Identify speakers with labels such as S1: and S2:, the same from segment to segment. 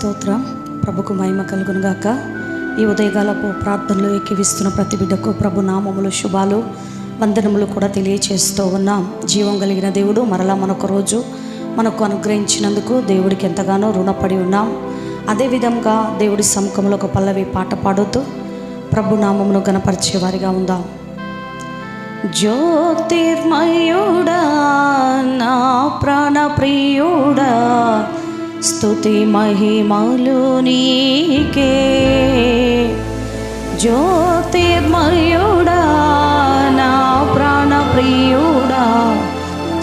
S1: స్తోత్రం. ప్రభుకు మహిమ కలుగును గాక. ఈ ఉదయకాలపు ప్రార్థనలో ఎక్కివిస్తున్న ప్రతి బిడ్డకు ప్రభు నామములు శుభాలు వందనములు కూడా తెలియచేస్తూ ఉన్నాం. జీవం కలిగిన దేవుడు మరలా మనొక రోజు మనకు అనుగ్రహించినందుకు దేవుడికి ఎంతగానో రుణపడి ఉన్నాం. అదేవిధంగా దేవుడి సముఖంలో ఒక పల్లవి పాట పాడుతూ ప్రభు నామమును గణపరిచే వారిగా ఉందాం. జ్యోతిర్మయుడా నా ప్రాణ ప్రియుడా, స్తుతి మహిమలు నీకే. జ్యోతిర్మయుడా నా ప్రాణ ప్రియుడా,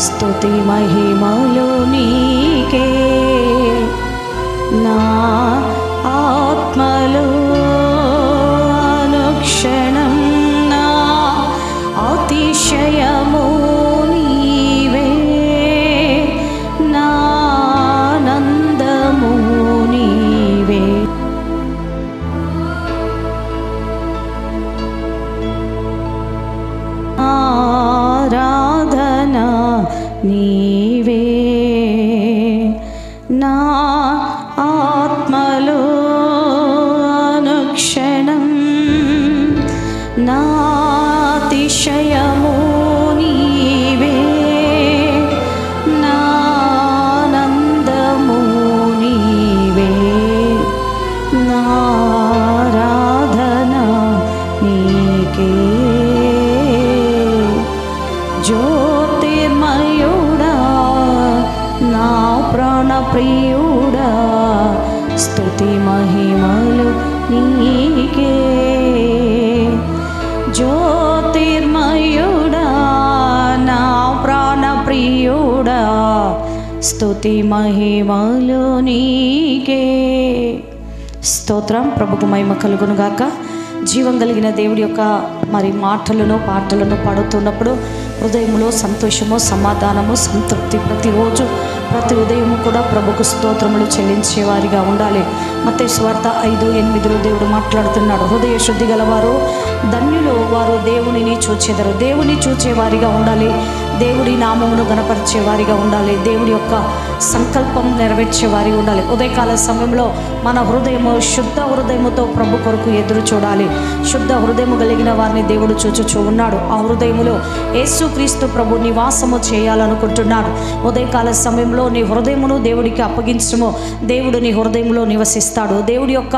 S1: స్తుతి మహిమలు నీకే. నా ఆత్మలో అనుక్షణం నా అతిశయము నీవే, నా ఆనందము నీవే. ఆరాధన నీవే, నా ఆత్మలో అనుక్షణం నా అతిశయము నీవే, నా ఆనందము నీవే. నా ఆరాధన నీకే. జ్యోతిర్మయుడా నా ప్రాణ ప్రియుడా, స్తుతి మహిమలు నీకే. జ్యోతిర్మయుడా నా ప్రాణ ప్రియుడా, స్తుతి మహిమలు నీకే. స్తోత్రం. ప్రభుకు మహిమ కలుగును గాక. జీవం కలిగిన దేవుడి యొక్క మాటలను పాటలను పాడుతున్నప్పుడు హృదయంలో సంతోషము, సమాధానము, సంతృప్తి ప్రతిరోజు ప్రతి ఉదయము కూడా ప్రభుకు స్తోత్రములు చెల్లించేవారిగా ఉండాలి. మత్తయి సువార్త 5:8 దేవుడు మాట్లాడుతున్నాడు. హృదయ శుద్ధి గలవారు ధన్యులు, వారు దేవునిని చూచెదరు. దేవుని చూచేవారిగా ఉండాలి. దేవుడి నామమును గణపరిచేవారిగా ఉండాలి. దేవుడి యొక్క సంకల్పం నెరవేర్చేవారిగా ఉండాలి. ఉదయకాల సమయంలో మన హృదయము శుద్ధ హృదయముతో ప్రభు కొరకు ఎదురు చూడాలి. శుద్ధ హృదయము కలిగిన వారిని దేవుడు చూచుచూ ఉన్నాడు. ఆ హృదయములో యేసుక్రీస్తు ప్రభు నివాసము చేయాలనుకుంటున్నాడు. ఉదయకాల సమయంలో నీ హృదయమును దేవుడికి అప్పగించము. దేవుడు నీ హృదయంలో నివసిస్తాడు. దేవుడి యొక్క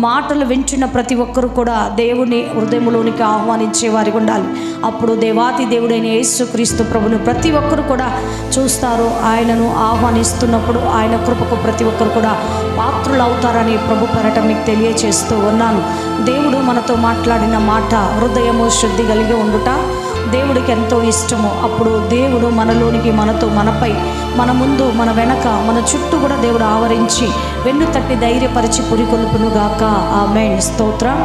S1: మాటలు వింటున్న ప్రతి ఒక్కరు కూడా దేవుని హృదయంలోనికి ఆహ్వానించే వారికి ఉండాలి. అప్పుడు దేవాతి దేవుడైన యేసుక్రీస్తు ప్రభును ప్రతి ఒక్కరు కూడా చూస్తారు. ఆయనను ఆహ్వానిస్తున్నప్పుడు ఆయన కృపకు ప్రతి ఒక్కరు కూడా పాత్రులు అవుతారని ప్రభు పేరట మీకు తెలియచేస్తూ ఉన్నాను. దేవుడు మనతో మాట్లాడిన మాట హృదయము శుద్ధి కలిగి ఉండుట దేవుడికి ఎంతో ఇష్టము. అప్పుడు దేవుడు మనలోనికి, మనతో, మనపై, మన ముందు, మన వెనక, మన చుట్టూ కూడా దేవుడు ఆవరించి వెన్ను తట్టి ధైర్యపరిచి పురికొల్పునుగాక. ఆమేన్. స్తోత్రం.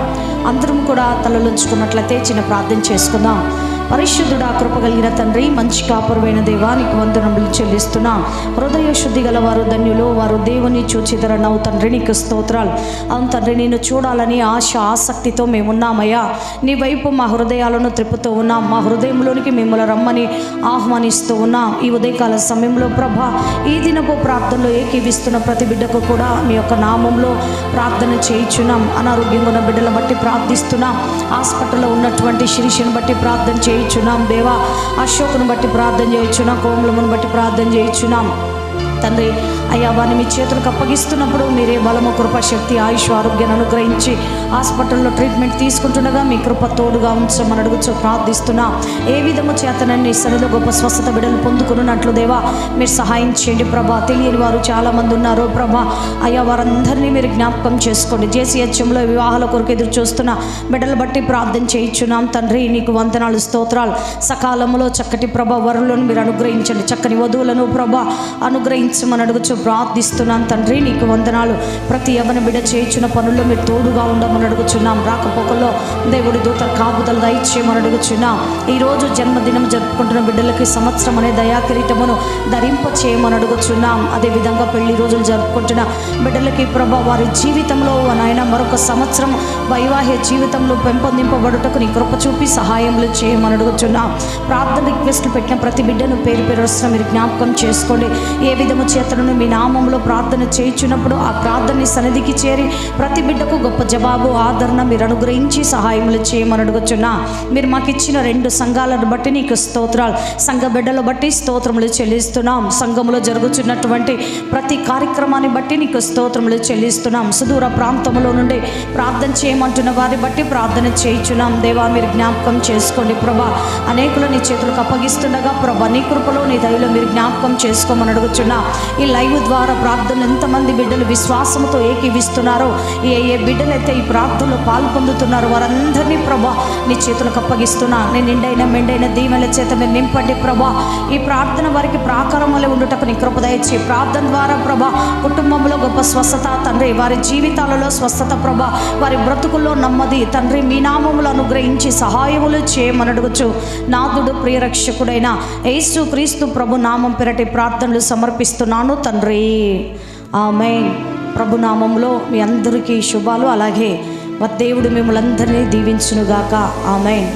S1: అందరం కూడా తలలుంచుకున్నట్లయితే చిన్న ప్రార్థన చేసుకుందాం. పరిశుద్ధుడా, కృప కలిగిన తండ్రి, మంచి కాపురమైన దేవానికి వందనములు చెల్లిస్తున్నాం. హృదయ శుద్ధి గల వారు ధన్యులు, వారు దేవుని చూచిదరనవు తండ్రి. నీకు స్తోత్రాలు. అవును తండ్రి, నేను చూడాలని ఆశ ఆసక్తితో మేమున్నామయ్యా. నీ వైపు మా హృదయాలను త్రిప్పుతూ ఉన్నాం. మా హృదయంలోనికి మిమ్మల్ని రమ్మని ఆహ్వానిస్తూ ఉన్నాం. ఈ ఉదయకాల సమయంలో ప్రభా, ఈ దినపు ప్రార్థనలో ఏకీవిస్తున్న ప్రతి బిడ్డకు కూడా మీ యొక్క నామంలో ప్రార్థన చేయించున్నాం. అనారోగ్యంగా ఉన్న బిడ్డలను బట్టి ప్రార్థిస్తున్నాం. హాస్పిటల్లో ఉన్నటువంటి శిరీషను బట్టి ప్రార్థన చేయించున్నాం. దేవా, అశోకును బట్టి ప్రార్థన చేయించున్నాం. కోమలమును బట్టి ప్రార్థన చేయించున్నాం. తండ్రి అయ్యా, వారిని మీ చేతులకు అప్పగిస్తున్నప్పుడు మీరే బలము, కృప, శక్తి, ఆయుష్, ఆరోగ్యాన్ని అనుగ్రహించి హాస్పిటల్లో ట్రీట్మెంట్ తీసుకుంటుండగా మీ కృప తోడుగా ఉంచమని అడుగుచూ ప్రార్థిస్తున్నా. ఏ విధము చేతనని సరిలో గొప్ప స్వస్థత బిడ్డలు పొందుకున్నట్లు దేవా మీరు సహాయం చేయండి ప్రభా. తెలియని వారు చాలామంది ఉన్నారు ప్రభా. అయ్యా, వారందరినీ మీరు జ్ఞాపకం చేసుకోండి. JCHMలో వివాహాల కొరకు ఎదురు చూస్తున్న బిడ్డలు బట్టి ప్రార్థన చేయించున్నాం తండ్రి. నీకు వందనాలు, స్తోత్రాలు. సకాలంలో చక్కటి ప్రభ వరులను మీరు అనుగ్రహించండి. చక్కని వధువులను ప్రభ అనుగ్రహించమని అడుగుచూ ప్రార్థిస్తున్నాం తండ్రి. నీకు వందనాలు. ప్రతి యవ్వన బిడ్డ చేయించిన పనుల్లో మీరు తోడుగా ఉండమని అడుగుచున్నాం. రాకపోకల్లో దేవుడి దూత కాపుదలు దయచేయమని అడుగుచున్నాం. ఈరోజు జన్మదినం జరుపుకుంటున్న బిడ్డలకి సంవత్సరం అనే దయాకిరీటమును ధరింప చేయమని అడుగుచున్నాం. అదేవిధంగా పెళ్లి రోజులు జరుపుకుంటున్న బిడ్డలకి ప్రభా వారి జీవితంలో నాయన మరొక సంవత్సరం వైవాహిక జీవితంలో పెంపొందింపబడుటకు నీ కృప చూపి సహాయములు చేయమని అడుగుచున్నాం. ప్రార్థన రిక్వెస్ట్లు పెట్టిన ప్రతి బిడ్డను పేరు పేరు మీరు జ్ఞాపకం చేసుకోండి. ఏ విధంగా బలవంతము చేతను మీ నామంలో ప్రార్థన చేయుచున్నప్పుడు ఆ ప్రార్థన సన్నిధికి చేరి ప్రతి బిడ్డకు గొప్ప జవాబు ఆదరణ మీరు అనుగ్రహించి సహాయములు చేయమని అడుగుచున్నా. మీరు మాకు ఇచ్చిన 2 సంఘాలను బట్టి నీకు స్తోత్రాలు. సంఘ బిడ్డలు బట్టి స్తోత్రములు చెల్లిస్తున్నాం. సంఘములో జరుగుతున్నటువంటి ప్రతి కార్యక్రమాన్ని బట్టి నీకు స్తోత్రములు చెల్లిస్తున్నాం. సుదూర ప్రాంతంలో నుండి ప్రార్థన చేయమంటున్న వారిని బట్టి ప్రార్థన చేయించున్నాం. దేవా మీరు జ్ఞాపకం చేసుకోండి ప్రభా. అనేకులు నీ చేతులకు అప్పగిస్తుండగా ప్రభా నీ కృపలో నీ దయలో మీరు జ్ఞాపకం చేసుకోమని అడుగుచున్నా. ఈ లైవ్ ద్వారా ప్రార్థనలు ఎంతమంది బిడ్డలు విశ్వాసంతో ఏకీవిస్తున్నారో, ఏ బిడ్డలైతే ఈ ప్రార్థనలో పాల్పొందుతున్నారో వారందరినీ ప్రభా నీ చేతులకు అప్పగిస్తున్నా. నేను నిండైన మెండైన దీవెనల చేత మీరు నింపండి ప్రభా. ఈ ప్రార్థన వారికి ప్రాకారం వల్ల ఉండుటకు నీ కృప దయచి ప్రార్థన ద్వారా ప్రభా కుటుంబంలో గొప్ప స్వస్థత తండ్రి, వారి జీవితాలలో స్వస్థత ప్రభా, వారి బ్రతుకుల్లో నెమ్మది తండ్రి మీ నామములు అనుగ్రహించి సహాయములు చేయమని అడుగుచు నాథుడు ప్రియరక్షకుడైన యేసు క్రీస్తు ప్రభు నామం పెరటి ప్రార్థనలు సమర్పిస్తున్నాను తండ్రి. ఆమేన్. ప్రభు నామంలో మీ అందరికీ శుభాలు. అలాగే దేవుడు మిమ్మల్ని అందరినీ దీవించునుగాక. ఆమేన్.